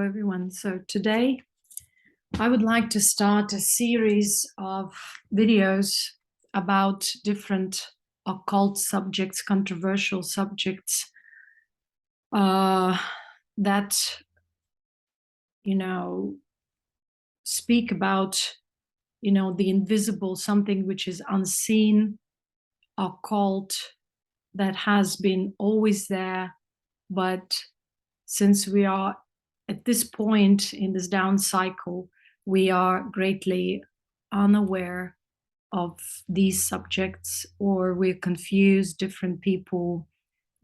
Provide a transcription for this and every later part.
everyone. So today I would like to start a series of videos about different occult subjects, controversial subjects that, speak about, the invisible, something which is unseen, occult, that has been always there, but since we are at this point in this down cycle, we are greatly unaware of these subjects, or we're confused. Different people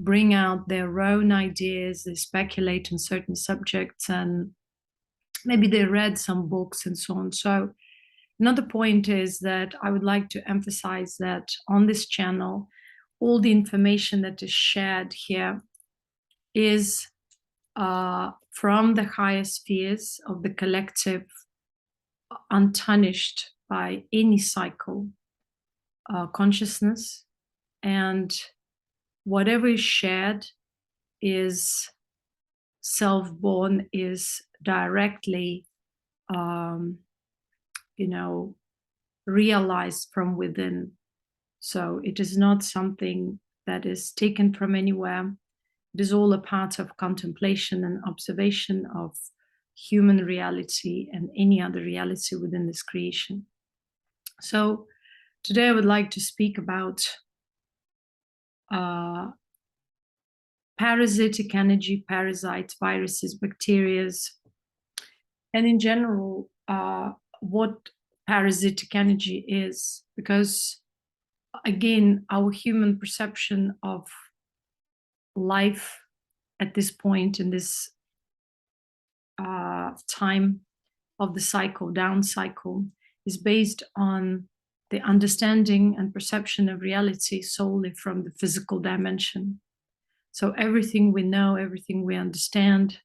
bring out their own ideas, they speculate on certain subjects, and maybe they read some books and so on. So another point is that I would like to emphasize that on this channel, all the information that is shared here is from the higher spheres of the collective, untarnished by any cycle consciousness, and whatever is shared is self-born, is directly realized from within. So it is not something that is taken from anywhere. It is all a part of contemplation and observation of human reality and any other reality within this creation. So today I would like to speak about parasitic energy, parasites, viruses, bacteria, and in general, what parasitic energy is. Because again, our human perception of life at this point in this time of the cycle, down cycle, is based on the understanding and perception of reality solely from the physical dimension. So everything we know, everything we understand,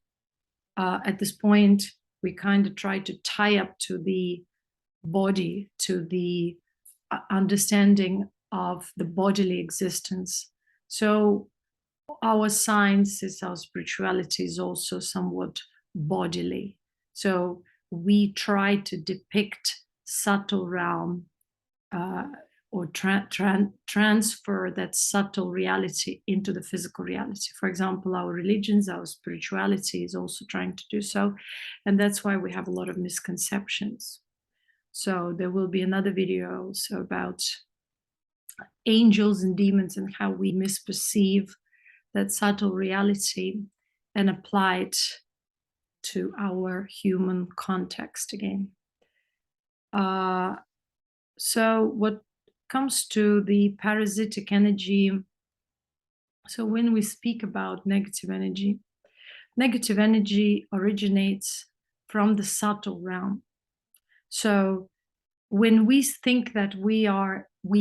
at this point, we kind of try to tie up to the body, to the understanding of the bodily existence. So our sciences, our spirituality is also somewhat bodily. So we try to depict subtle realm or transfer that subtle reality into the physical reality. For example, our religions, our spirituality is also trying to do so. And that's why we have a lot of misconceptions. So there will be another video also about angels and demons and how we misperceive that subtle reality and apply it to our human context again. So what comes to the parasitic energy, so when we speak about negative energy originates from the subtle realm. So when we think that we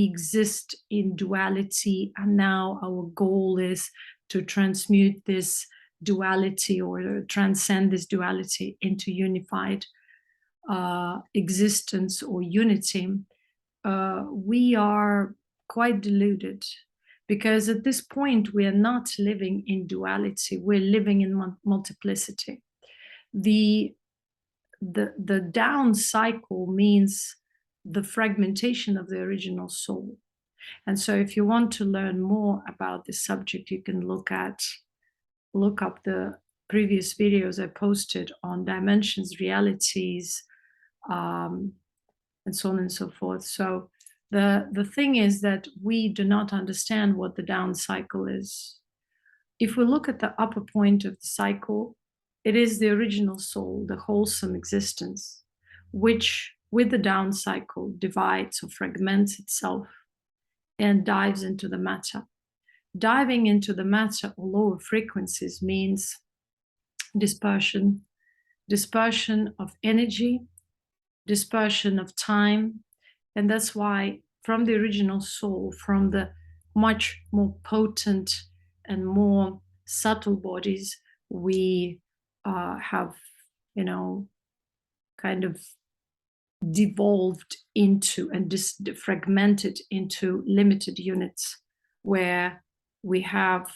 exist in duality, and now our goal is to transmute this duality or transcend this duality into unified existence or unity, we are quite deluded, because at this point we are not living in duality, we're living in multiplicity. The down cycle means the fragmentation of the original soul. And so if you want to learn more about this subject, you can look up the previous videos I posted on dimensions, realities, and so on and so forth. So the thing is that we do not understand what the down cycle is. If we look at the upper point of the cycle, it is the original soul, the wholesome existence, which with the down cycle divides or fragments itself and dives into the matter. Diving into the matter or lower frequencies means dispersion of energy, dispersion of time. And that's why from the original soul, from the much more potent and more subtle bodies, we have, kind of devolved into and fragmented into limited units, where we have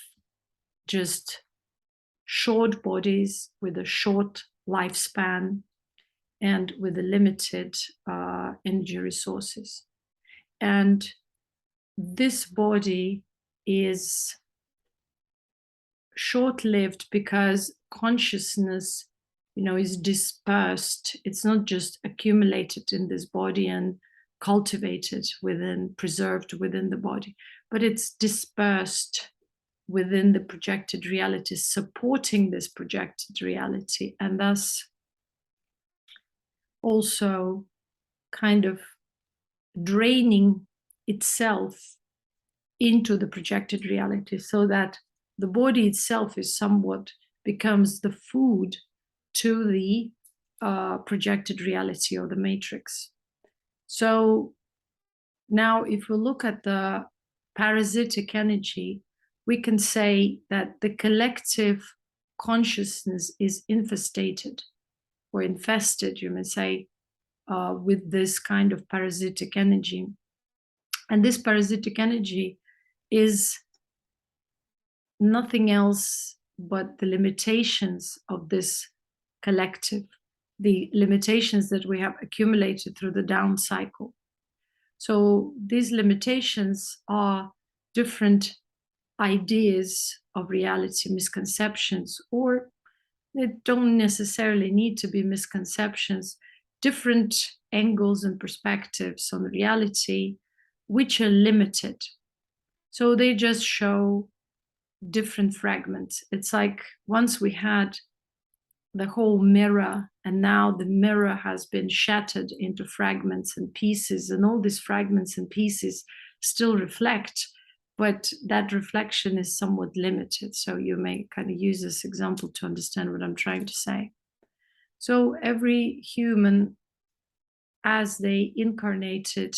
just short bodies with a short lifespan and with a limited energy resources. And this body is short-lived because consciousness, is dispersed. It's not just accumulated in this body and cultivated within, preserved within the body, but it's dispersed within the projected reality, supporting this projected reality, and thus also kind of draining itself into the projected reality, so that the body itself is somewhat becomes the food to the projected reality or the matrix. So now if we look at the parasitic energy, we can say that the collective consciousness is infested, or infested, you may say, with this kind of parasitic energy. And this parasitic energy is nothing else but the limitations of this collective, the limitations that we have accumulated through the down cycle. So these limitations are different ideas of reality, misconceptions, or they don't necessarily need to be misconceptions, different angles and perspectives on reality, which are limited. So they just show different fragments. It's like once we had the whole mirror, and now the mirror has been shattered into fragments and pieces, and all these fragments and pieces still reflect, but that reflection is somewhat limited. So you may kind of use this example to understand what I'm trying to say. So every human, as they incarnated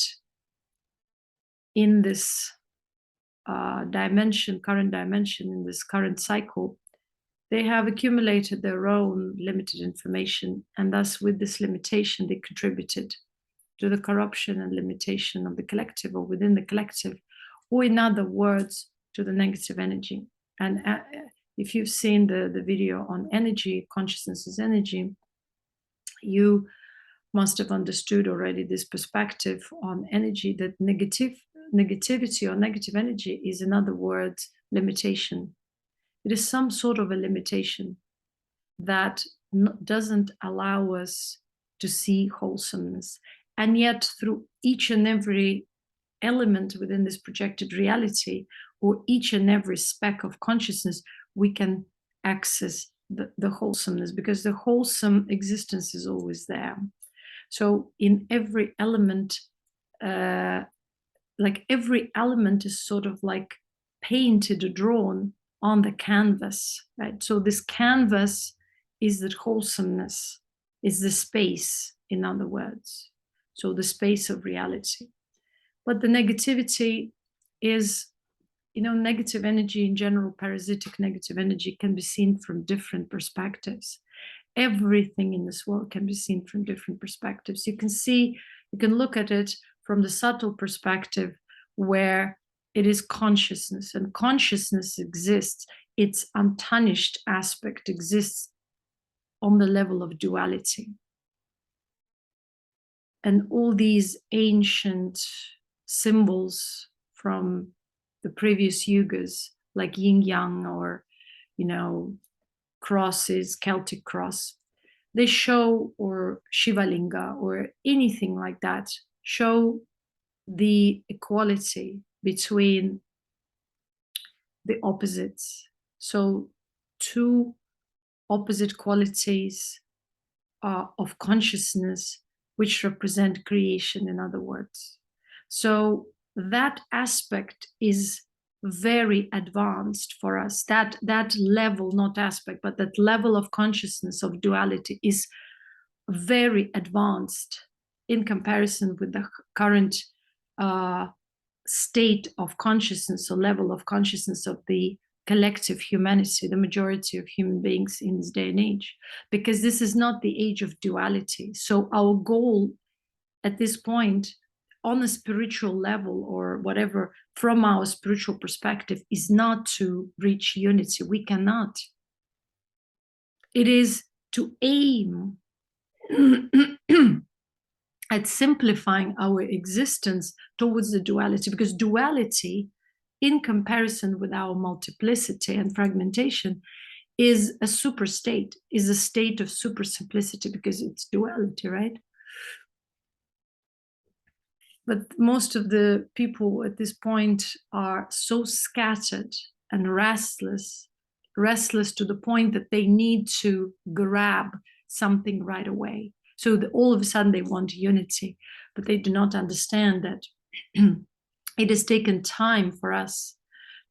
in this dimension, current dimension, in this current cycle, they have accumulated their own limited information, and thus with this limitation they contributed to the corruption and limitation of the collective, or within the collective, or in other words, to the negative energy. And if you've seen the video on energy, consciousness is energy, you must have understood already this perspective on energy, that negativity or negative energy is, in other words, limitation. It is some sort of a limitation that doesn't allow us to see wholesomeness. And yet through each and every element within this projected reality, or each and every speck of consciousness, we can access the wholesomeness, because the wholesome existence is always there. So in every element, like every element is sort of like painted or drawn on the canvas, right? So this canvas is that wholesomeness, is the space, in other words. So the space of reality. But the negativity is, negative energy in general, parasitic negative energy can be seen from different perspectives. Everything in this world can be seen from different perspectives. You can look at it from the subtle perspective, where it is consciousness, and consciousness exists. Its untarnished aspect exists on the level of duality. And all these ancient symbols from the previous yugas, like yin-yang, or, crosses, Celtic cross, they show, or Shivalinga, or anything like that, show the equality between the opposites. So two opposite qualities of consciousness, which represent creation, in other words. So that aspect is very advanced for us. That level, not aspect, but that level of consciousness of duality is very advanced in comparison with the current state of consciousness, or level of consciousness of the collective humanity, the majority of human beings in this day and age, because this is not the age of duality. So our goal at this point, on a spiritual level, or whatever, from our spiritual perspective, is not to reach unity. We cannot. It is to aim at simplifying our existence towards the duality, because duality, in comparison with our multiplicity and fragmentation, is a super state, is a state of super simplicity, because it's duality, right? But most of the people at this point are so scattered and restless to the point that they need to grab something right away. So all of a sudden they want unity, but they do not understand that it has taken time for us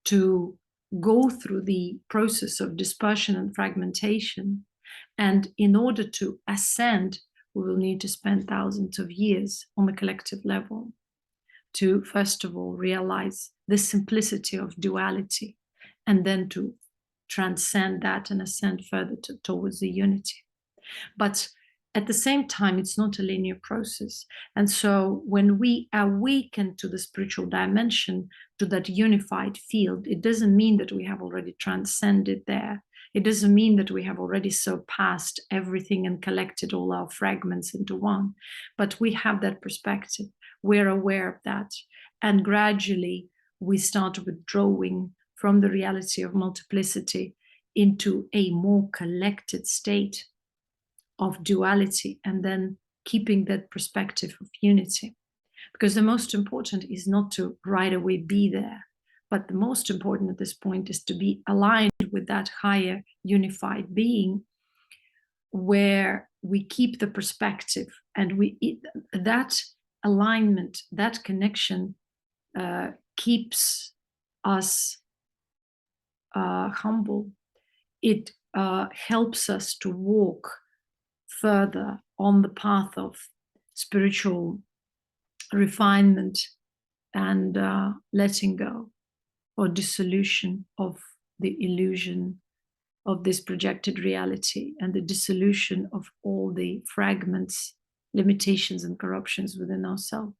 to go through the process of dispersion and fragmentation. And in order to ascend, we will need to spend thousands of years on the collective level to, first of all, realize the simplicity of duality, and then to transcend that and ascend further towards the unity. But at the same time, it's not a linear process. And so when we awaken to the spiritual dimension, to that unified field, it doesn't mean that we have already transcended there. It doesn't mean that we have already surpassed everything and collected all our fragments into one. But we have that perspective. We're aware of that. And gradually, we start withdrawing from the reality of multiplicity into a more collected state of duality, and then keeping that perspective of unity. Because the most important is not to right away be there, but the most important at this point is to be aligned with that higher unified being, where we keep the perspective, and that alignment, that connection keeps us humble. It helps us to walk further on the path of spiritual refinement and letting go or dissolution of the illusion of this projected reality, and the dissolution of all the fragments, limitations, and corruptions within ourselves.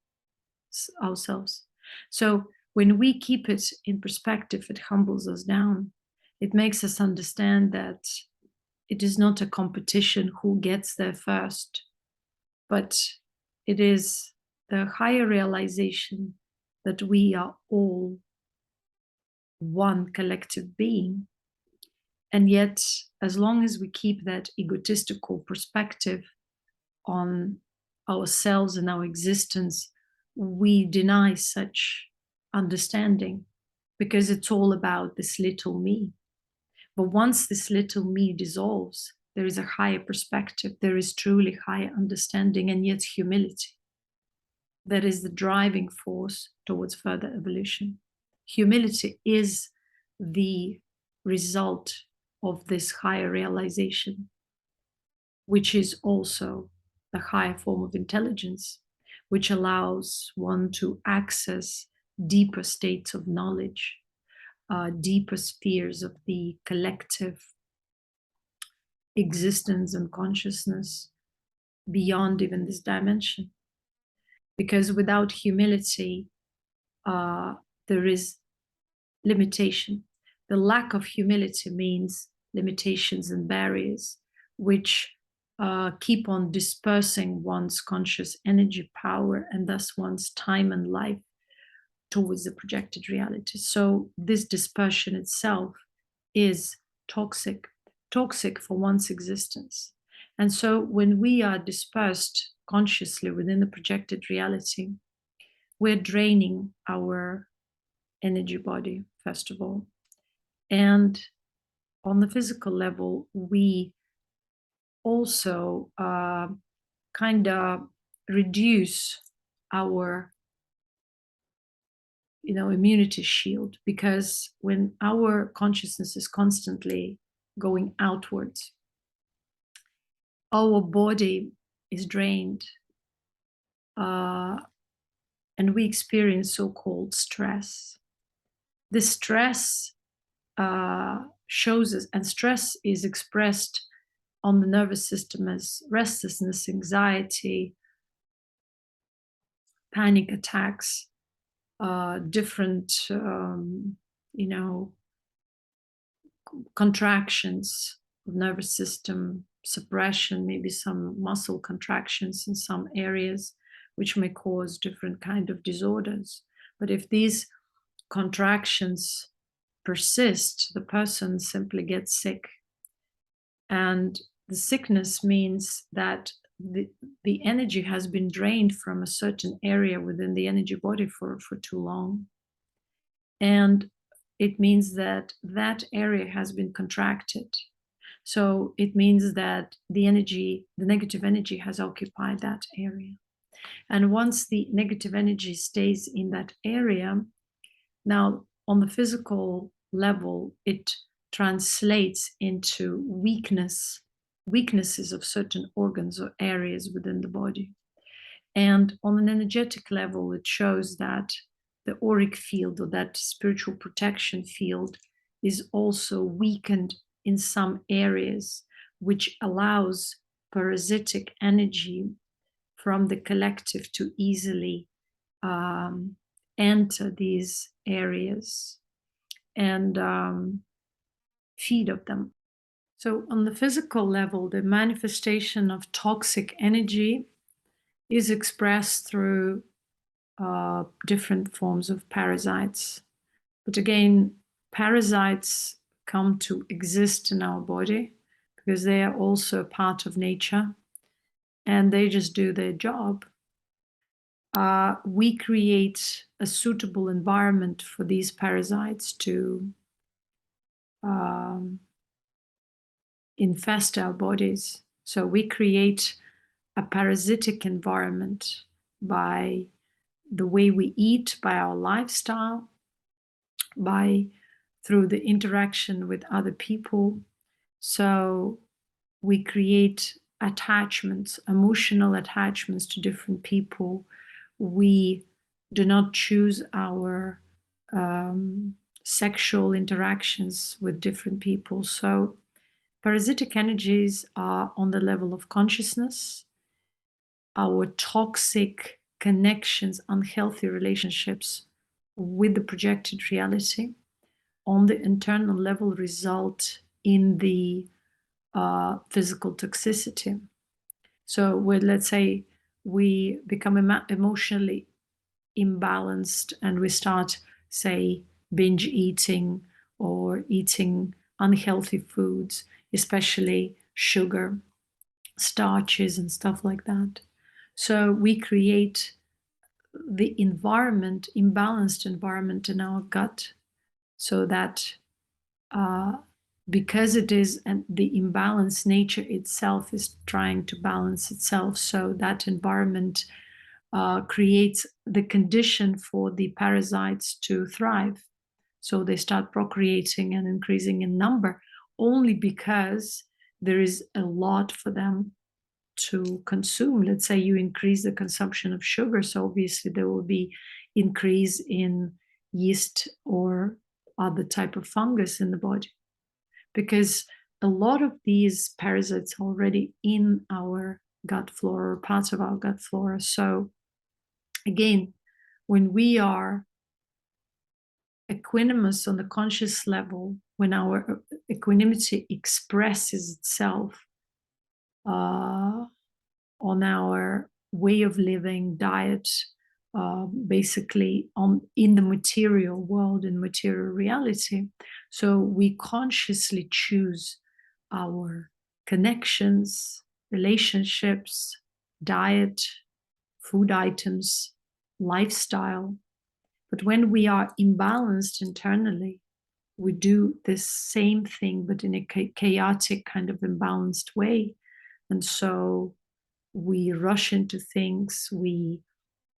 So when we keep it in perspective, it humbles us down. It makes us understand that it is not a competition who gets there first, but it is the higher realization that we are all one collective being. And yet, as long as we keep that egotistical perspective on ourselves and our existence, we deny such understanding, because it's all about this little me. But once this little me dissolves, there is a higher perspective, there is truly higher understanding, and yet humility. That is the driving force towards further evolution. Humility is the result of this higher realization, which is also a higher form of intelligence, which allows one to access deeper states of knowledge, deeper spheres of the collective existence and consciousness beyond even this dimension. Because without humility, there is limitation. The lack of humility means limitations and barriers, which keep on dispersing one's conscious energy power, and thus one's time and life towards the projected reality. So this dispersion itself is toxic for one's existence. And so when we are dispersed consciously within the projected reality, we're draining our energy body, first of all. And on the physical level, we also kind of reduce our immunity shield, because when our consciousness is constantly going outwards, our body is drained, and we experience so-called stress. This stress shows us, and stress is expressed on the nervous system as restlessness, anxiety, panic attacks, different, contractions of nervous system, suppression, maybe some muscle contractions in some areas, which may cause different kind of disorders. But if these contractions persist, the person simply gets sick. And the sickness means that the energy has been drained from a certain area within the energy body for too long. And it means that that area has been contracted. So it means that the energy, the negative energy has occupied that area. And once the negative energy stays in that area, now on the physical level, it translates into weaknesses of certain organs or areas within the body. And on an energetic level, it shows that the auric field, or that spiritual protection field, is also weakened in some areas, which allows parasitic energy from the collective to easily enter these areas and feed of them. So on the physical level, the manifestation of toxic energy is expressed through different forms of parasites. But again, parasites come to exist in our body because they are also a part of nature and they just do their job. We create a suitable environment for these parasites to infest our bodies. So we create a parasitic environment by the way we eat, by our lifestyle, through the interaction with other people. So we create attachments, emotional attachments to different people. We do not choose our sexual interactions with different people. So parasitic energies are on the level of consciousness. Our toxic connections, unhealthy relationships with the projected reality on the internal level result in the physical toxicity. So let's say we become emotionally imbalanced and we start, say, binge eating or eating unhealthy foods, especially sugar, starches and stuff like that. So we create the environment, imbalanced environment in our gut, so that because it is, and the imbalanced nature itself is trying to balance itself, so that environment creates the condition for the parasites to thrive. So they start procreating and increasing in number only because there is a lot for them to consume. Let's say you increase the consumption of sugar, so obviously there will be increase in yeast or other type of fungus in the body, because a lot of these parasites are already in our gut flora or parts of our gut flora. So again, when we are equanimous on the conscious level, when our equanimity expresses itself on our way of living, diet, basically in the material world, in material reality. So we consciously choose our connections, relationships, diet, food items, lifestyle. But when we are imbalanced internally, we do this same thing, but in a chaotic kind of imbalanced way. And so we rush into things, we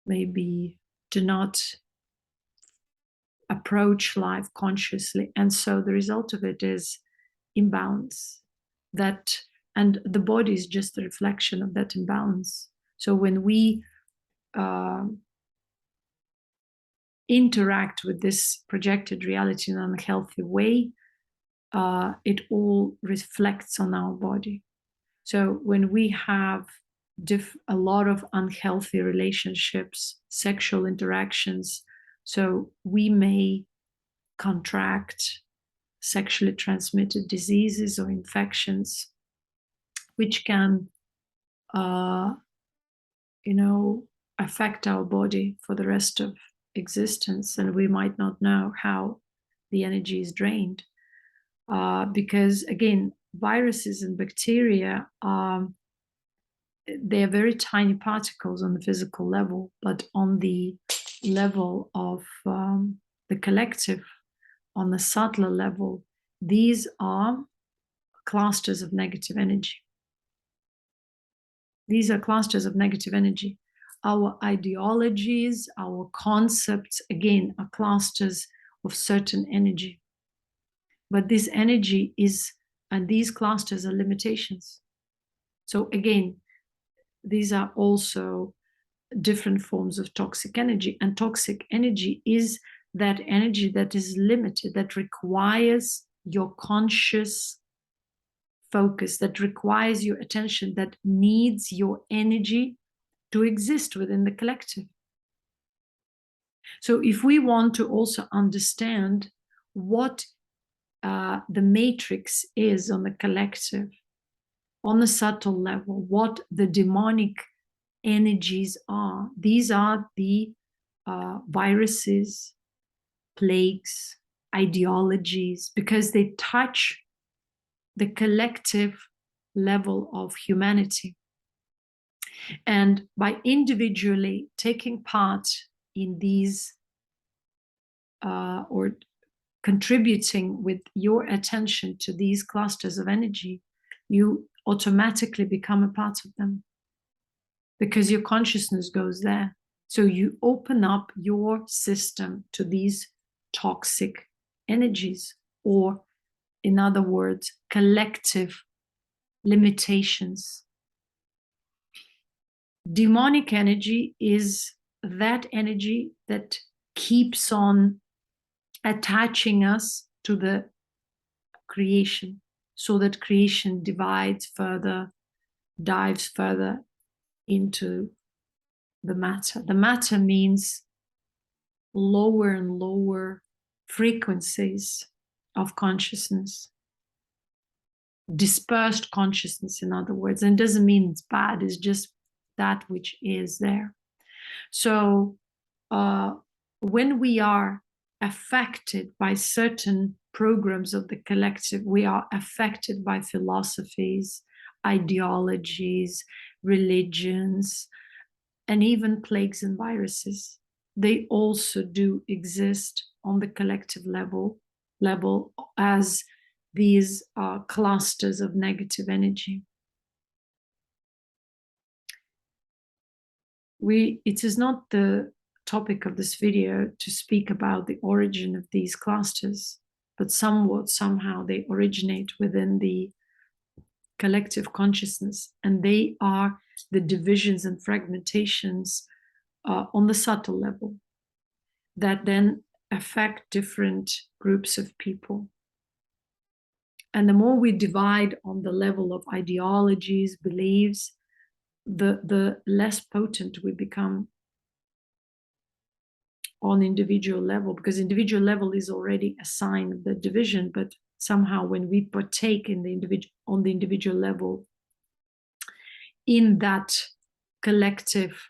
maybe do not approach life consciously. And so the result of it is imbalance. And the body is just a reflection of that imbalance. So when we interact with this projected reality in an unhealthy way, it all reflects on our body. So when we have a lot of unhealthy relationships, sexual interactions, so we may contract sexually transmitted diseases or infections. which can, affect our body for the rest of existence, and we might not know how the energy is drained. Because again, viruses and bacteria they're very tiny particles on the physical level, but on the level of the collective, on the subtler level, these are clusters of negative energy. These are clusters of negative energy. Our ideologies, our concepts, again, are clusters of certain energy. But this energy is, and these clusters are limitations. So again, these are also different forms of toxic energy. And toxic energy is that energy that is limited, that requires your conscious focus, that requires your attention, that needs your energy to exist within the collective. So if we want to also understand what the matrix is on the collective, on the subtle level, what the demonic energies are, these are the viruses, plagues, ideologies, because they touch the collective level of humanity. And by individually taking part in these or contributing with your attention to these clusters of energy, you automatically become a part of them because your consciousness goes there. So you open up your system to these toxic energies, or in other words, collective limitations. Demonic energy is that energy that keeps on attaching us to the creation, so that creation divides further, dives further into the matter. The matter means lower and lower frequencies of consciousness, dispersed consciousness, in other words. And it doesn't mean it's bad, it's just that which is there. So when we are affected by certain programs of the collective, we are affected by philosophies, ideologies, religions, and even plagues and viruses. They also do exist on the collective level as these clusters of negative energy. It is not the topic of this video to speak about the origin of these clusters, but somehow they originate within the collective consciousness, and they are the divisions and fragmentations on the subtle level that then affect different groups of people. And the more we divide on the level of ideologies, beliefs, the less potent we become on individual level, because individual level is already a sign of the division, but somehow when we partake in on the individual level in that collective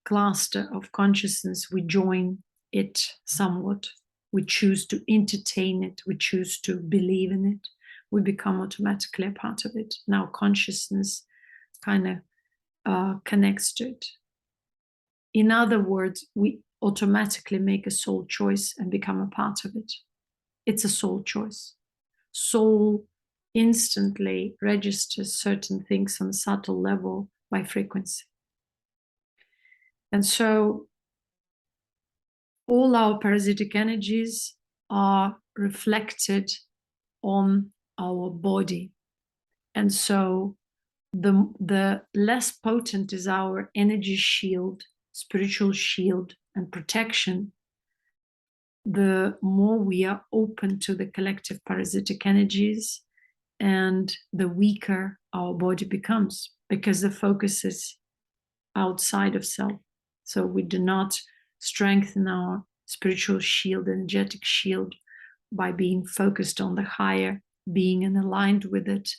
cluster of consciousness, we join it somewhat. We choose to entertain it, we choose to believe in it, we become automatically a part of it. Now consciousness kind of connects to it. In other words, we automatically make a soul choice and become a part of it. It's a soul choice. Soul instantly registers certain things on a subtle level by frequency. And so all our parasitic energies are reflected on our body. And so the less potent is our energy shield, spiritual shield and protection, the more we are open to the collective parasitic energies, and the weaker our body becomes, because the focus is outside of self. So we do not strengthen our spiritual shield, energetic shield, by being focused on the higher being and aligned with it,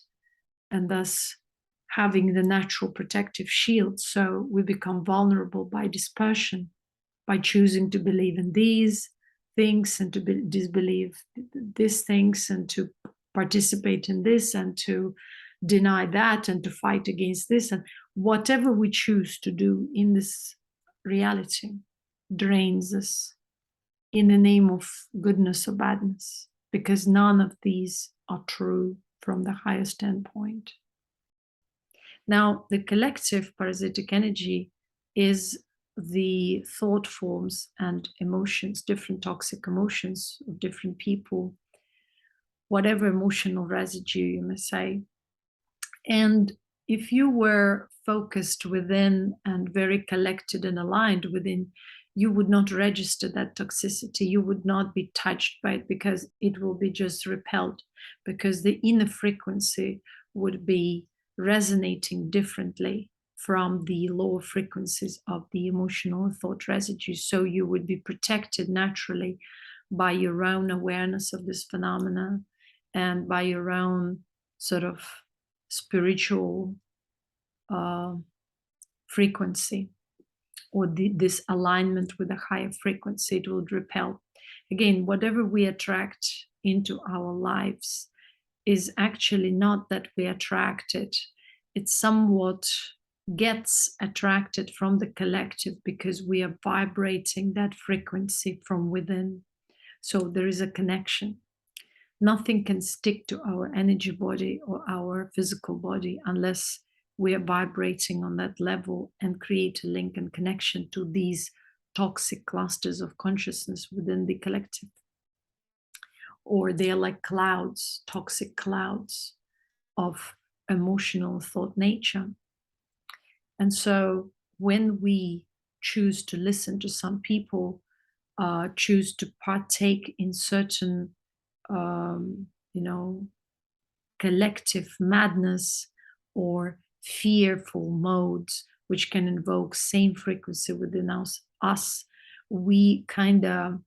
and thus having the natural protective shield. So we become vulnerable by dispersion, by choosing to believe in these things and to disbelieve these things, and to participate in this and to deny that and to fight against this. And whatever we choose to do in this reality drains us in the name of goodness or badness, because none of these are true from the higher standpoint. Now, the collective parasitic energy is the thought forms and emotions, different toxic emotions of different people, whatever emotional residue you may say. And if you were focused within and very collected and aligned within, you would not register that toxicity. You would not be touched by it, because it will be just repelled, because the inner frequency would be resonating differently from the lower frequencies of the emotional thought residue. So you would be protected naturally by your own awareness of this phenomena and by your own sort of spiritual frequency, or this alignment with a higher frequency. It will repel. Again, whatever we attract into our lives is actually not that we attract it. It somewhat gets attracted from the collective, because we are vibrating that frequency from within. So there is a connection. Nothing can stick to our energy body or our physical body unless we are vibrating on that level and create a link and connection to these toxic clusters of consciousness within the collective. Or they're like clouds, toxic clouds of emotional thought nature. And so when we choose to listen to some people, choose to partake in certain collective madness or fearful modes, which can invoke same frequency within us, we kind of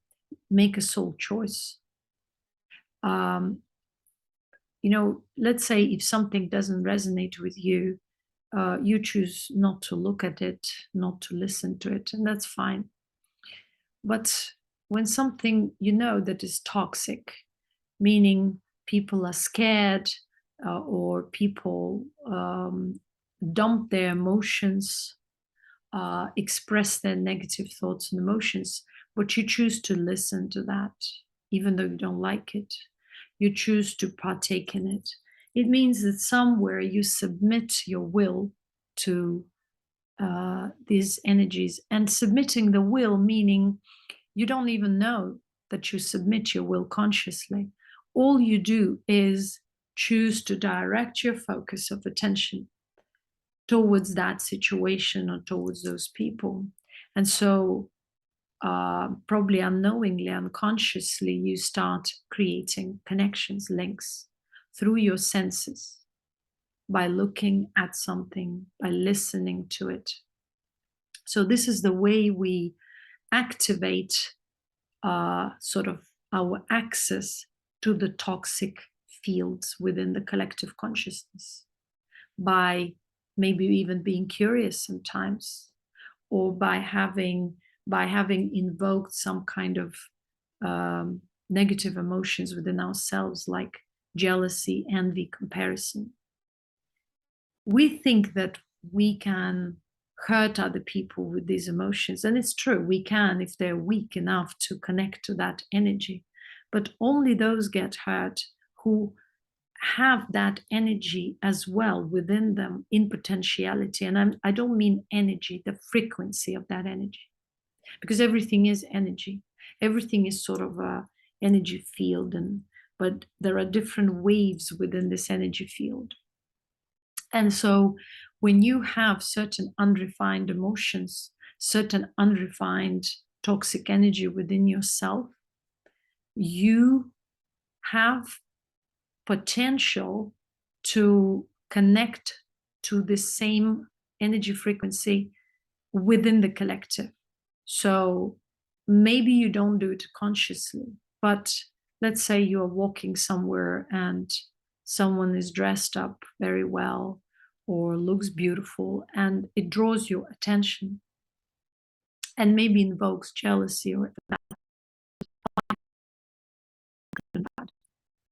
make a soul choice. Let's say if something doesn't resonate with you, you choose not to look at it, not to listen to it, and that's fine. But when something that is toxic, meaning people are scared, or people dump their emotions, express their negative thoughts and emotions, but you choose to listen to that, even though you don't like it. You choose to partake in it. It means that somewhere you submit your will to these energies, and submitting the will meaning you don't even know that you submit your will consciously. All you do is choose to direct your focus of attention towards that situation or towards those people. And so probably unknowingly, unconsciously, you start creating connections, links through your senses, by looking at something, by listening to it. So this is the way we activate sort of our access to the toxic fields within the collective consciousness, by maybe even being curious sometimes, or by having invoked some kind of negative emotions within ourselves, like jealousy, envy, comparison. We think that we can hurt other people with these emotions, and it's true, we can, if they're weak enough to connect to that energy. But only those get hurt who have that energy as well within them in potentiality. And I don't mean energy, the frequency of that energy, because everything is energy. Everything is sort of a energy field, but there are different waves within this energy field. And so when you have certain unrefined emotions, certain unrefined toxic energy within yourself, you have potential to connect to the same energy frequency within the collective. So maybe you don't do it consciously, but let's say you're walking somewhere and someone is dressed up very well, or looks beautiful, and it draws your attention and maybe invokes jealousy or bad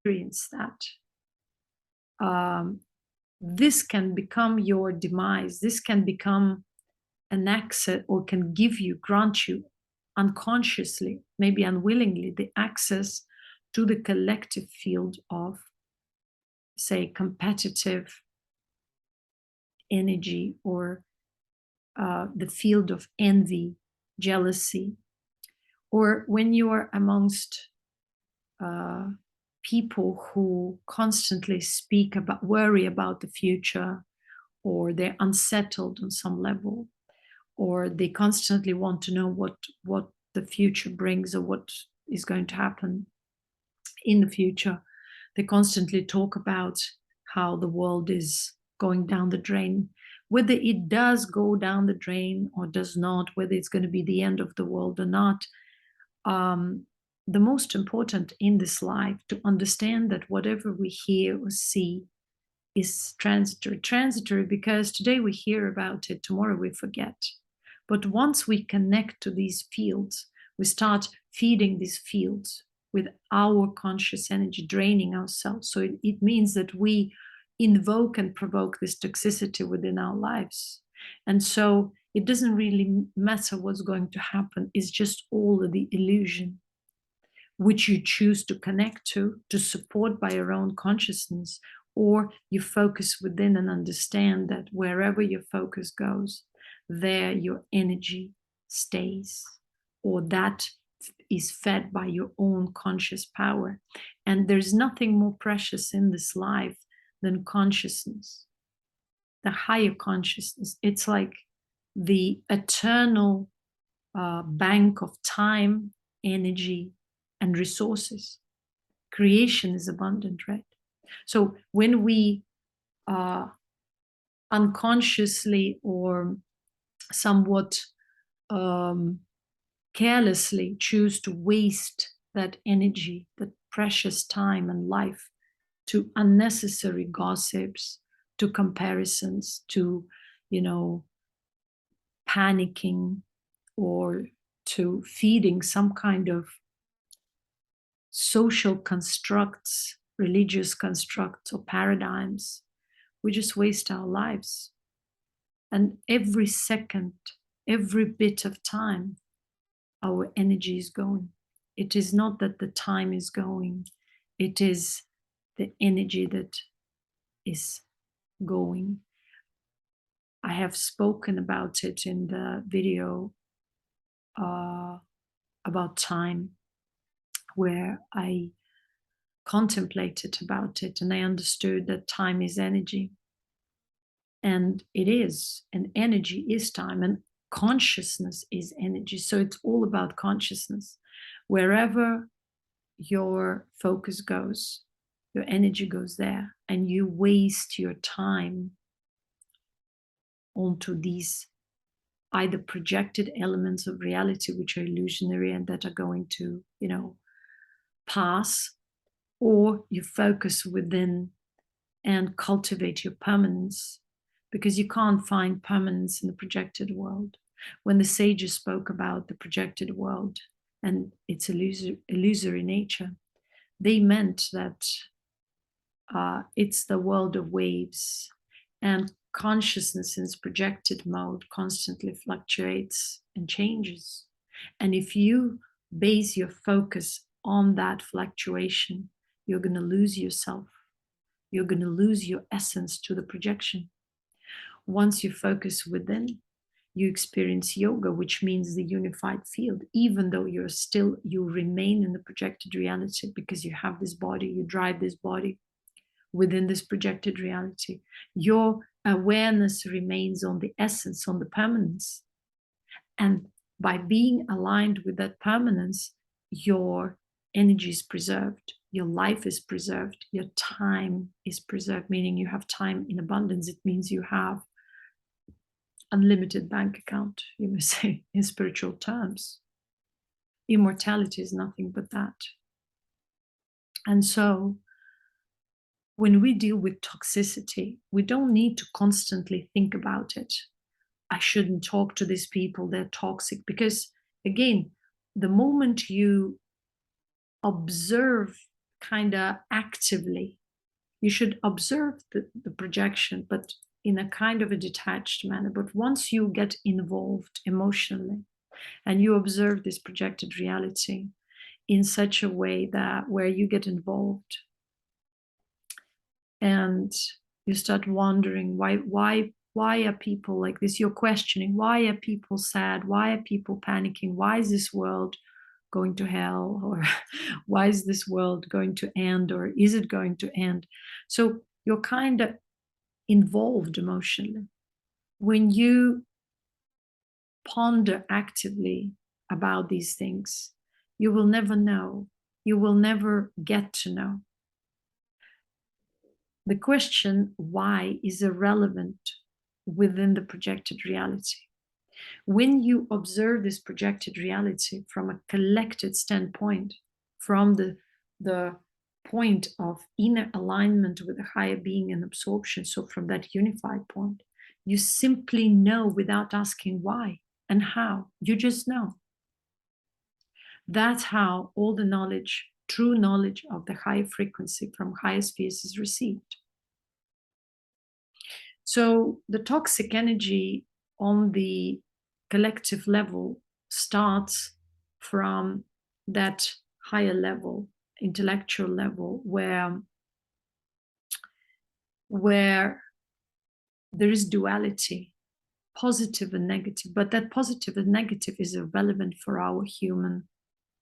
experience that. This can become your demise. This can become an access, or can grant you unconsciously, maybe unwillingly, the access to the collective field of, say, competitive energy, or the field of envy, jealousy, or when you are amongst people who constantly worry about the future, or they're unsettled on some level, or they constantly want to know what the future brings, or what is going to happen in the future. They constantly talk about how the world is going down the drain. Whether it does go down the drain or does not, whether it's going to be the end of the world or not, the most important in this life to understand that whatever we hear or see is transitory. Transitory because today we hear about it, tomorrow we forget. But once we connect to these fields, we start feeding these fields with our conscious energy, draining ourselves. So it means that we invoke and provoke this toxicity within our lives. And so it doesn't really matter what's going to happen. It's just all of the illusion which you choose to connect to support by your own consciousness, or you focus within and understand that wherever your focus goes, there your energy stays, or that is fed by your own conscious power. And there's nothing more precious in this life than consciousness, the higher consciousness. It's like the eternal bank of time, energy, and resources. Creation is abundant, right? So when we unconsciously or somewhat carelessly choose to waste that energy, that precious time and life, to unnecessary gossips, to comparisons, to, panicking, or to feeding some kind of social constructs, religious constructs, or paradigms, we just waste our lives. And every second, every bit of time, our energy is going. It is not that the time is going, it is the energy that is going. I have spoken about it in the video about time, where I contemplated about it, and I understood that time is energy. And it is, and energy is time, and consciousness is energy. So it's all about consciousness. Wherever your focus goes, your energy goes there, and you waste your time onto these either projected elements of reality which are illusionary and that are going to, pass, or you focus within and cultivate your permanence, because you can't find permanence in the projected world. When the sages spoke about the projected world and its illusory nature, they meant that it's the world of waves, and consciousness in its projected mode constantly fluctuates and changes. And if you base your focus on that fluctuation, you're going to lose yourself. You're going to lose your essence to the projection. Once you focus within, you experience yoga, which means the unified field. Even though you remain in the projected reality, because you have this body, you drive this body within this projected reality. Your awareness remains on the essence, on the permanence. And by being aligned with that permanence, your energy is preserved, your life is preserved, your time is preserved, meaning you have time in abundance. It means you have unlimited bank account, you may say, in spiritual terms. Immortality is nothing but that. And so when we deal with toxicity, we don't need to constantly think about it. I shouldn't talk to these people, they're toxic. Because again, the moment you observe kind of actively, you should observe the projection, but in a kind of a detached manner. But once you get involved emotionally and you observe this projected reality in such a way that where you get involved and you start wondering why are people like this, you're questioning, why are people sad, why are people panicking, why is this world going to hell, or why is this world going to end, or is it going to end? So you're kind of involved emotionally. When you ponder actively about these things, you will never know, you will never get to know. The question why is irrelevant within the projected reality. When you observe this projected reality from a collected standpoint, from the point of inner alignment with the higher being and absorption, so from that unified point, you simply know without asking why and how. You just know. That's how all the knowledge, true knowledge of the higher frequency from higher spheres is received. So the toxic energy on the collective level starts from that higher level, intellectual level, where there is duality, positive and negative, but that positive and negative is irrelevant for our human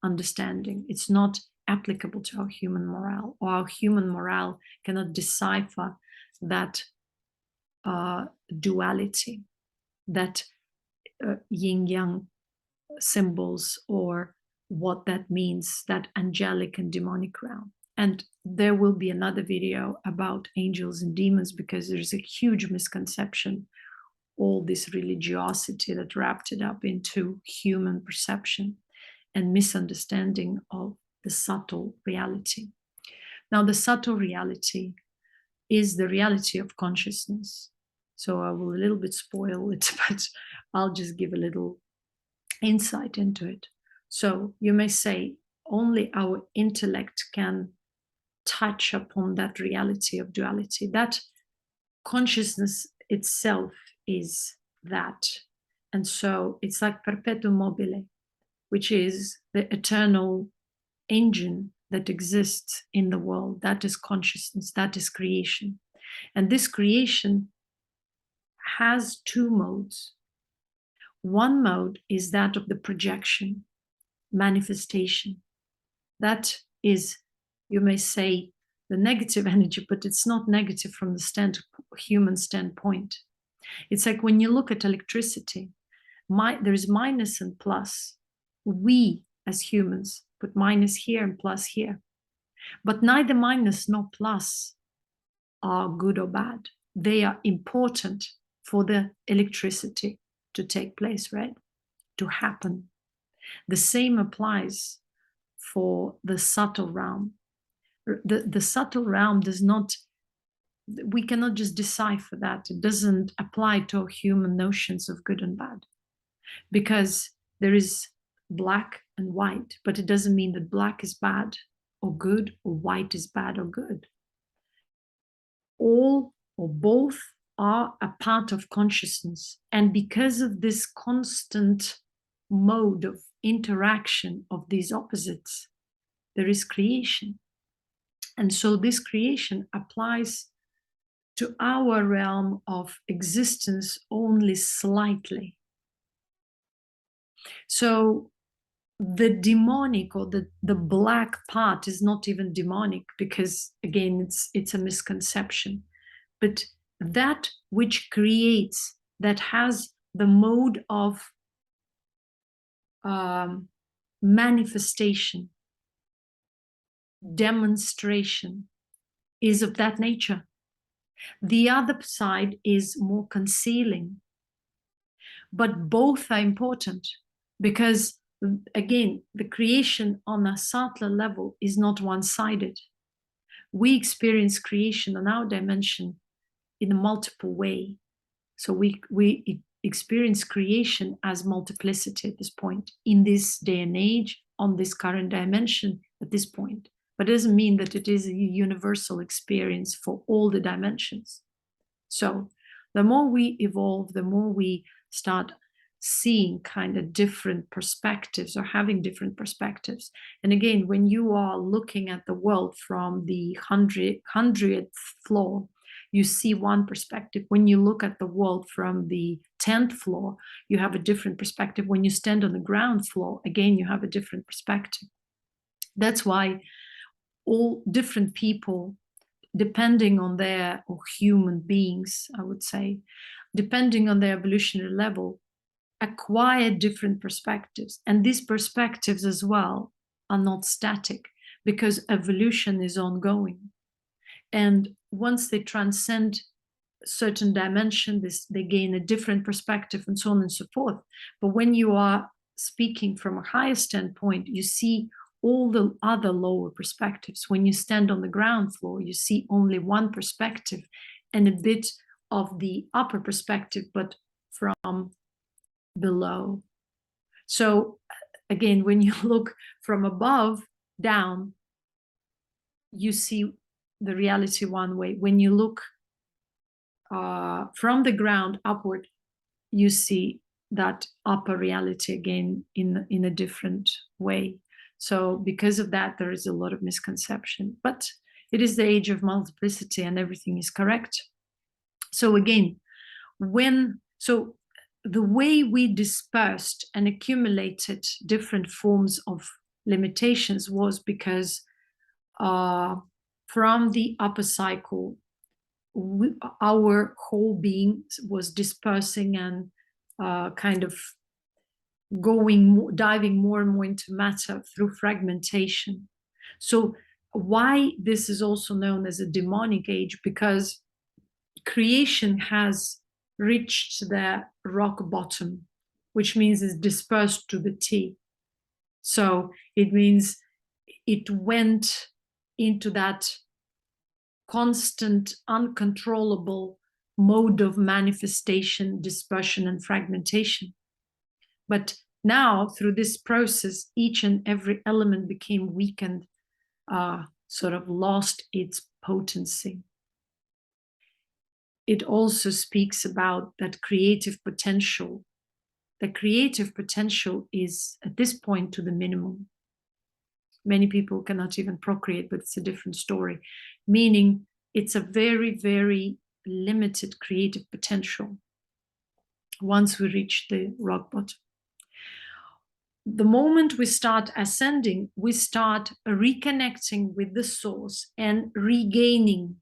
understanding. It's not applicable to our human morale, or our human morale cannot decipher that duality, that yin-yang symbols, or what that means, that angelic and demonic realm. And there will be another video about angels and demons, because there's a huge misconception, all this religiosity that wrapped it up into human perception and misunderstanding of the subtle reality. Now, the subtle reality is the reality of consciousness. So I will a little bit spoil it, but I'll just give a little insight into it. So you may say only our intellect can touch upon that reality of duality. That consciousness itself is that. And so it's like perpetuum mobile, which is the eternal engine that exists in the world. That is consciousness, that is creation. And this creation has two modes. One mode is that of the projection, manifestation. That is, you may say, the negative energy, but it's not negative from the human standpoint. It's like when you look at electricity, there is minus and plus. We, as humans, put minus here and plus here. But neither minus nor plus are good or bad. They are important for the electricity to take place, right? To happen. The same applies for the subtle realm. The subtle realm does not, we cannot just decipher that. It doesn't apply to human notions of good and bad, because there is black and white, but it doesn't mean that black is bad or good, or white is bad or good. All or both are a part of consciousness. And because of this constant mode of interaction of these opposites, there is creation. And so this creation applies to our realm of existence only slightly. So the demonic, or the black part, is not even demonic, because again, it's a misconception. But that which creates, that has the mode of manifestation, demonstration, is of that nature. The other side is more concealing. But both are important, because again, the creation on a subtler level is not one-sided. we experience creation on our dimension in a multiple way. So we experience creation as multiplicity at this point, in this day and age, on this current dimension at this point. But it doesn't mean that it is a universal experience for all the dimensions. So the more we evolve, the more we start seeing kind of different perspectives, or having different perspectives. And again, when you are looking at the world from the 100th floor, you see one perspective. When you look at the world from the 10th floor, you have a different perspective. When you stand on the ground floor, again, you have a different perspective. That's why all different people, depending on their, or human beings, I would say, depending on their evolutionary level, acquire different perspectives. And these perspectives as well are not static, because evolution is ongoing. And once they transcend a certain dimension, they gain a different perspective, and so on and so forth. But when you are speaking from a higher standpoint, you see all the other lower perspectives. When you stand on the ground floor, you see only one perspective and a bit of the upper perspective, but from below. So again, when you look from above down, you see the reality one way. When you look from the ground upward, you see that upper reality again in a different way. So because of that, there is a lot of misconception, but it is the age of multiplicity and everything is correct. So again, the way we dispersed and accumulated different forms of limitations was because from the upper cycle, our whole being was dispersing and kind of diving more and more into matter through fragmentation. So why this is also known as a demonic age? Because creation has reached the rock bottom, which means it's dispersed to the T. So it means it went into that constant, uncontrollable mode of manifestation, dispersion, and fragmentation. But now, through this process, each and every element became weakened, sort of lost its potency. It also speaks about that creative potential. The creative potential is, at this point, to the minimum. Many people cannot even procreate, but it's a different story. Meaning, it's a very, very limited creative potential once we reach the rock bottom. The moment we start ascending, we start reconnecting with the source and regaining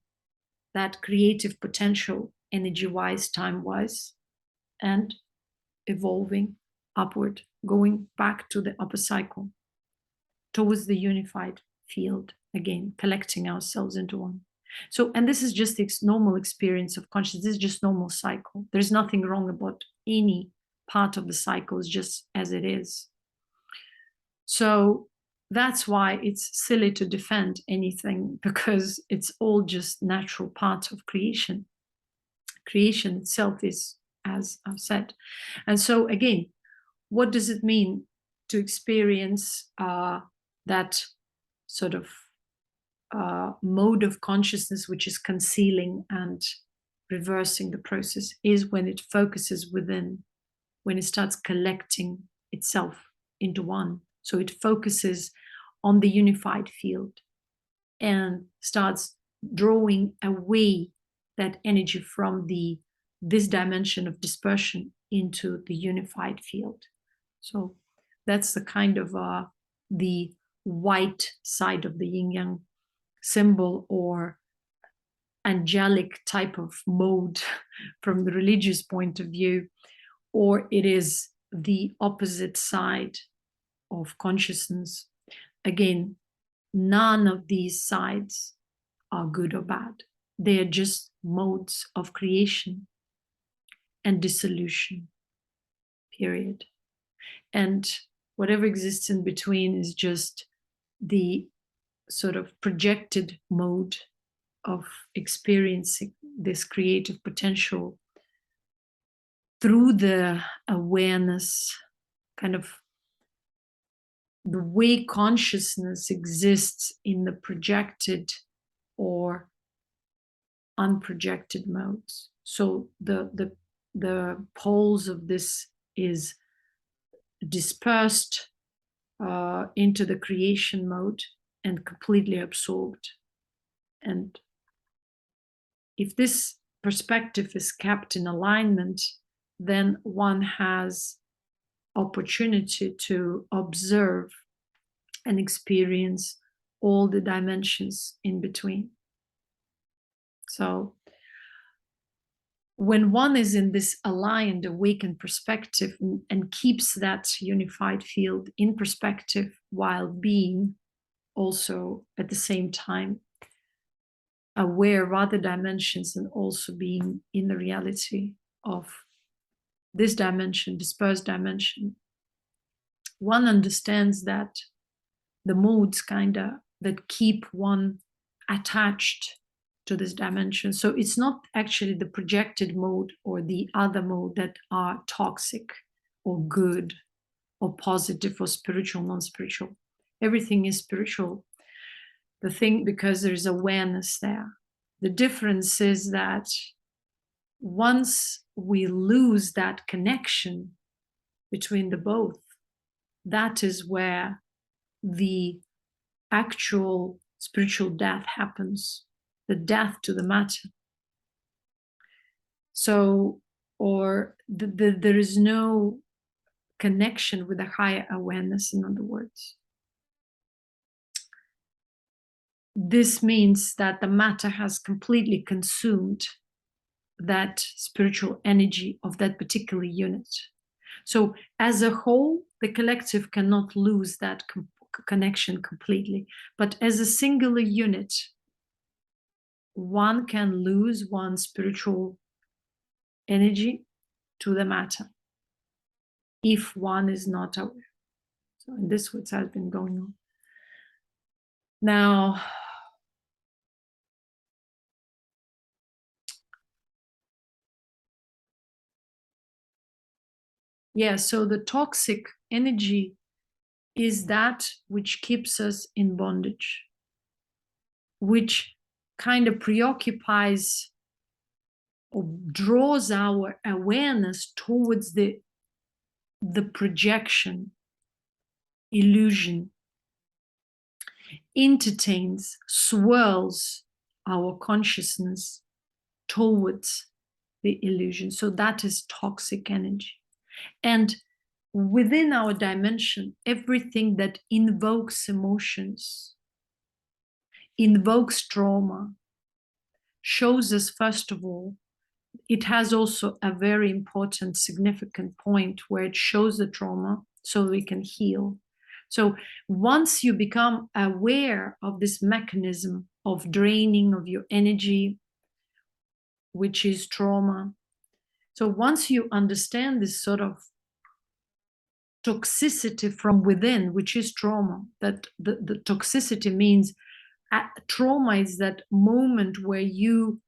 that creative potential, energy-wise, time-wise, and evolving upward, going back to the upper cycle, towards the unified field, again, collecting ourselves into one. So, and this is just the normal experience of consciousness. This is just normal cycle. There's nothing wrong about any part of the cycle, it's just as it is. So that's why it's silly to defend anything, because it's all just natural part of creation. Creation itself is, as I've said. And so again, what does it mean to experience that sort of mode of consciousness which is concealing and reversing the process? Is when it focuses within, when it starts collecting itself into one. So it focuses on the unified field and starts drawing away that energy from this dimension of dispersion into the unified field. So that's the kind of the white side of the yin-yang symbol, or angelic type of mode from the religious point of view, or it is the opposite side of consciousness. Again, none of these sides are good or bad. They are just modes of creation and dissolution, period. And whatever exists in between is just the sort of projected mode of experiencing this creative potential through the awareness, kind of the way consciousness exists in the projected or unprojected modes. So the poles of this is dispersed into the creation mode and completely absorbed. And if this perspective is kept in alignment, then one has opportunity to observe and experience all the dimensions in between. So when one is in this aligned, awakened perspective and keeps that unified field in perspective while being also at the same time aware of other dimensions and also being in the reality of this dimension, dispersed dimension, one understands that the modes that keep one attached to this dimension. So it's not actually the projected mode or the other mode that are toxic or good or positive or spiritual, non-spiritual. Everything is spiritual. The thing, because there's awareness there. The difference is that once we lose that connection between the both, that is where the actual spiritual death happens, the death to the matter. So, or there is no connection with a higher awareness, in other words. This means that the matter has completely consumed that spiritual energy of that particular unit. So as a whole, the collective cannot lose that connection completely. But as a singular unit, one can lose one's spiritual energy to the matter if one is not aware. So in this what has been going on. Now, yeah, so the toxic energy is that which keeps us in bondage, which kind of preoccupies or draws our awareness towards the projection, illusion, entertains, swirls our consciousness towards the illusion. So that is toxic energy. And within our dimension, everything that invokes emotions, invokes trauma, shows us, first of all, it has also a very important, significant point where it shows the trauma so we can heal. So once you become aware of this mechanism of draining of your energy, which is trauma, so once you understand this sort of toxicity from within, which is trauma, that the toxicity means trauma is that moment where you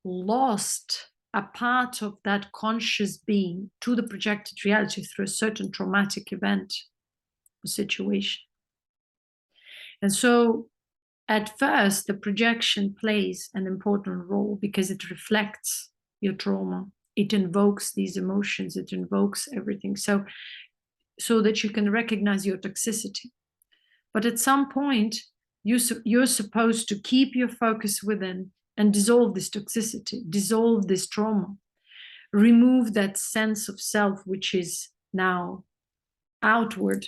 lost a part of that conscious being to the projected reality through a certain traumatic event or situation. And so at first, the projection plays an important role because it reflects your trauma. It invokes these emotions, it invokes everything. So that you can recognize your toxicity. But at some point, you're supposed to keep your focus within and dissolve this toxicity, dissolve this trauma, remove that sense of self, which is now outward,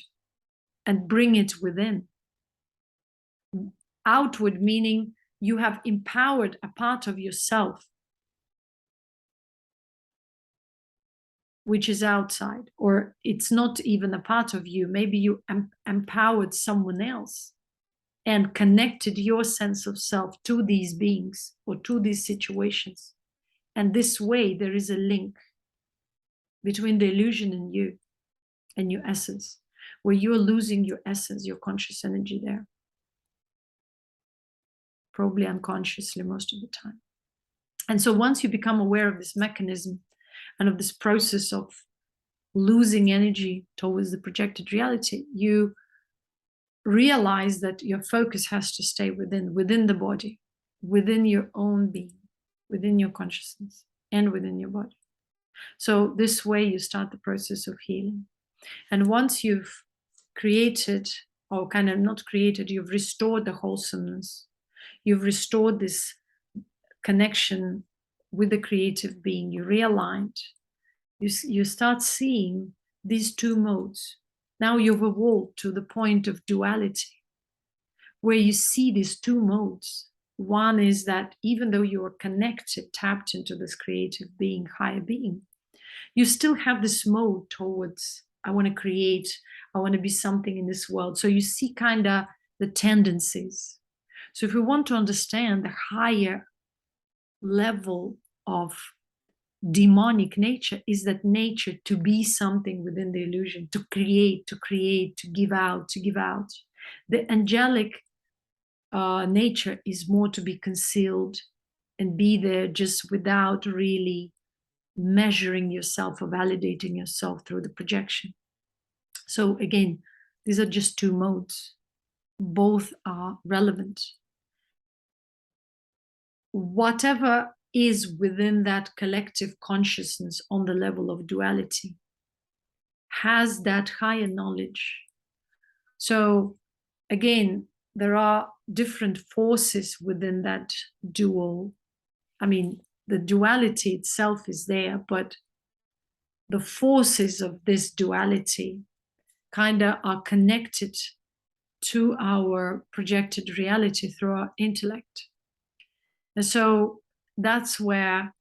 and bring it within. Outward meaning you have empowered a part of yourself which is outside, or it's not even a part of you. Maybe you empowered someone else and connected your sense of self to these beings or to these situations. And this way, there is a link between the illusion in you and your essence, where you're losing your essence, your conscious energy there. probably unconsciously most of the time. And so once you become aware of this mechanism and of this process of losing energy towards the projected reality, you realize that your focus has to stay within the body, within your own being, within your consciousness, and within your body. So this way you start the process of healing. And once you've created, or kind of not created, you've restored the wholesomeness, you've restored this connection with the creative being, you realigned, you start seeing these two modes. Now you've evolved to the point of duality, where you see these two modes. One is that even though you are connected, tapped into this creative being, higher being, you still have this mode towards, I want to create, I want to be something in this world. So you see kind of the tendencies. So if we want to understand the higher level of demonic nature, is that nature to be something within the illusion, to create, to give out, to give out. The angelic nature is more to be concealed and be there just without really measuring yourself or validating yourself through the projection. So again, these are just two modes. Both are relevant. Whatever is within that collective consciousness on the level of duality has that higher knowledge. So again, there are different forces within that dual. I mean, the duality itself is there, but the forces of this duality kind of are connected to our projected reality through our intellect. And so that's where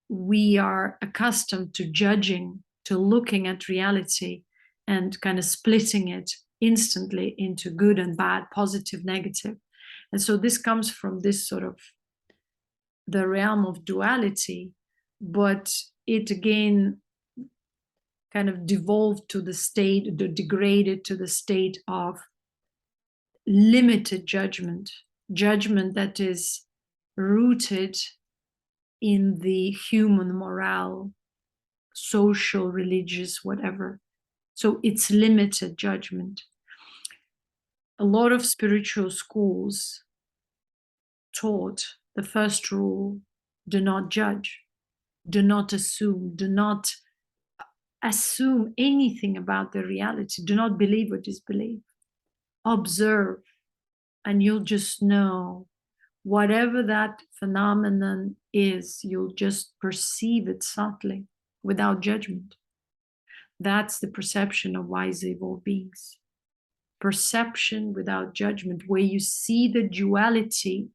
we are accustomed to judging, to looking at reality and kind of splitting it instantly into good and bad, positive, negative. And so this comes from this sort of the realm of duality, but it again kind of devolved to the state, degraded to the state of limited judgment that is rooted in the human morale, social, religious, whatever. So it's limited judgment. A lot of spiritual schools taught the first rule: do not judge, do not assume, do not assume anything about the reality, do not believe what is believed. Observe, and you'll just know whatever that phenomenon is, you'll just perceive it subtly without judgment. That's the perception of wise evolved beings. Perception without judgment, where you see the duality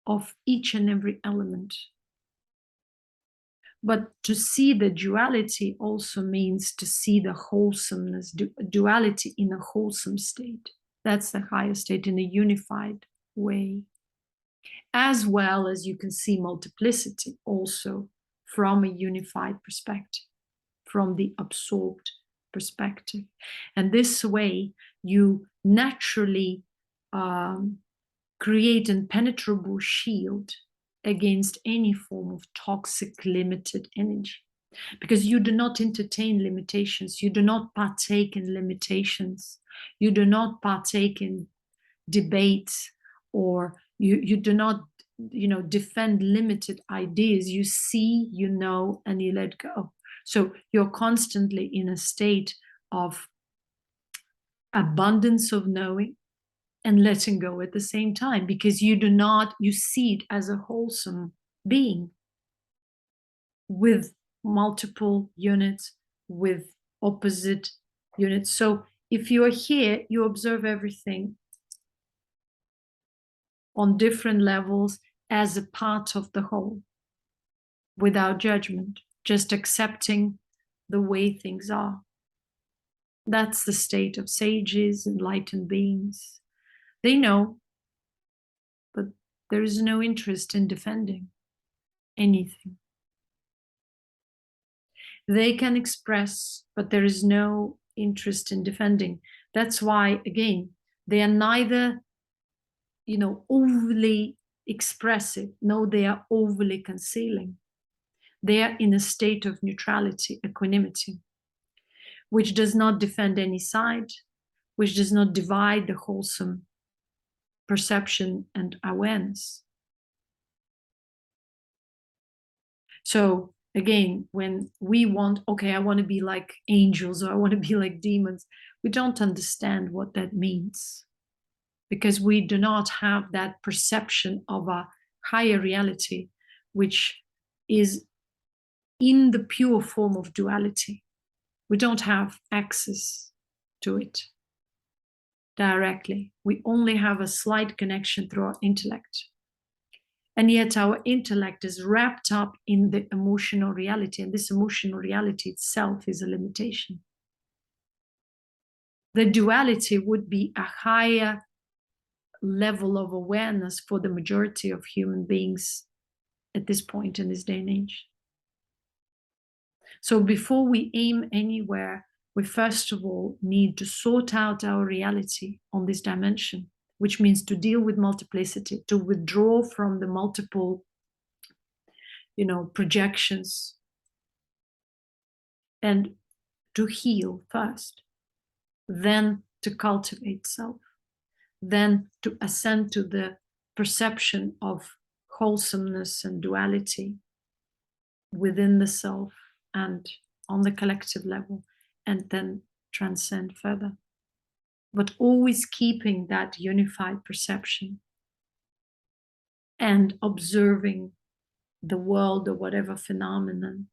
of each and every element. But to see the duality also means to see the wholesomeness, duality in a wholesome state. That's the higher state, in a unified way. As well as you can see multiplicity also from a unified perspective, from the absorbed perspective. And this way you naturally create an impenetrable shield against any form of toxic limited energy, because you do not entertain limitations, you do not partake in limitations, you do not partake in debates, or you do not defend limited ideas. You see, you know, and you let go. So you're constantly in a state of abundance of knowing and letting go at the same time, because you see it as a wholesome being with multiple units, with opposite units. So if you are here, you observe everything on different levels as a part of the whole, without judgment, just accepting the way things are. That's the state of sages, enlightened beings. They know, but there is no interest in defending anything. They can express, but there is no interest in defending. That's why, again, They are neither, overly expressive. No, they are overly concealing. They are in a state of neutrality, equanimity, which does not defend any side, which does not divide the wholesome perception and awareness. So again, when we want, okay, I want to be like angels or I want to be like demons, we don't understand what that means, because we do not have that perception of a higher reality, which is in the pure form of duality. We don't have access to it directly. We only have a slight connection through our intellect. And yet our intellect is wrapped up in the emotional reality, and this emotional reality itself is a limitation. The duality would be a higher level of awareness for the majority of human beings at this point in this day and age. So before we aim anywhere, we first of all need to sort out our reality on this dimension, which means to deal with multiplicity, to withdraw from the multiple, projections, and to heal first, then to cultivate self, then to ascend to the perception of wholesomeness and duality within the self and on the collective level, and then transcend further. But always keeping that unified perception and observing the world or whatever phenomenon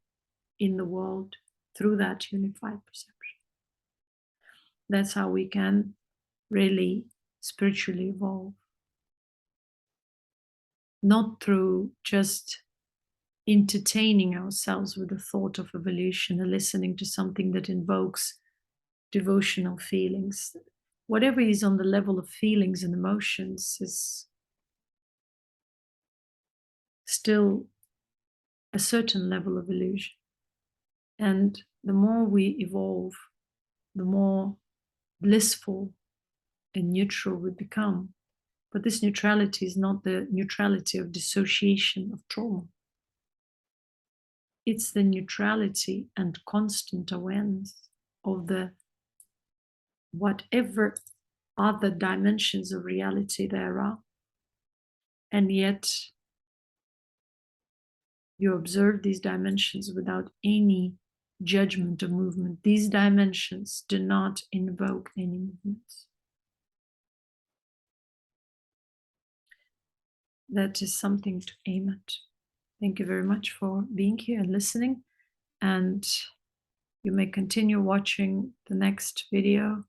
in the world through that unified perception. That's how we can really spiritually evolve. Not through just entertaining ourselves with the thought of evolution and listening to something that invokes devotional feelings. Whatever is on the level of feelings and emotions is still a certain level of illusion. And the more we evolve, the more blissful and neutral we become. But this neutrality is not the neutrality of dissociation of trauma. It's the neutrality and constant awareness of the whatever other dimensions of reality there are. And yet you observe these dimensions without any judgment or movement. These dimensions do not invoke any movements. That is something to aim at. Thank you very much for being here and listening. And you may continue watching the next video,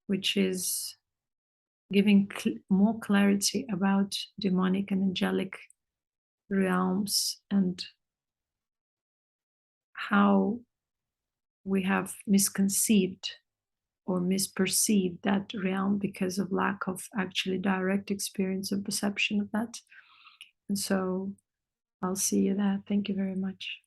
which is giving more clarity about demonic and angelic realms and how we have misconceived or misperceived that realm because of lack of actually direct experience and perception of that. And so I'll see you there. Thank you very much.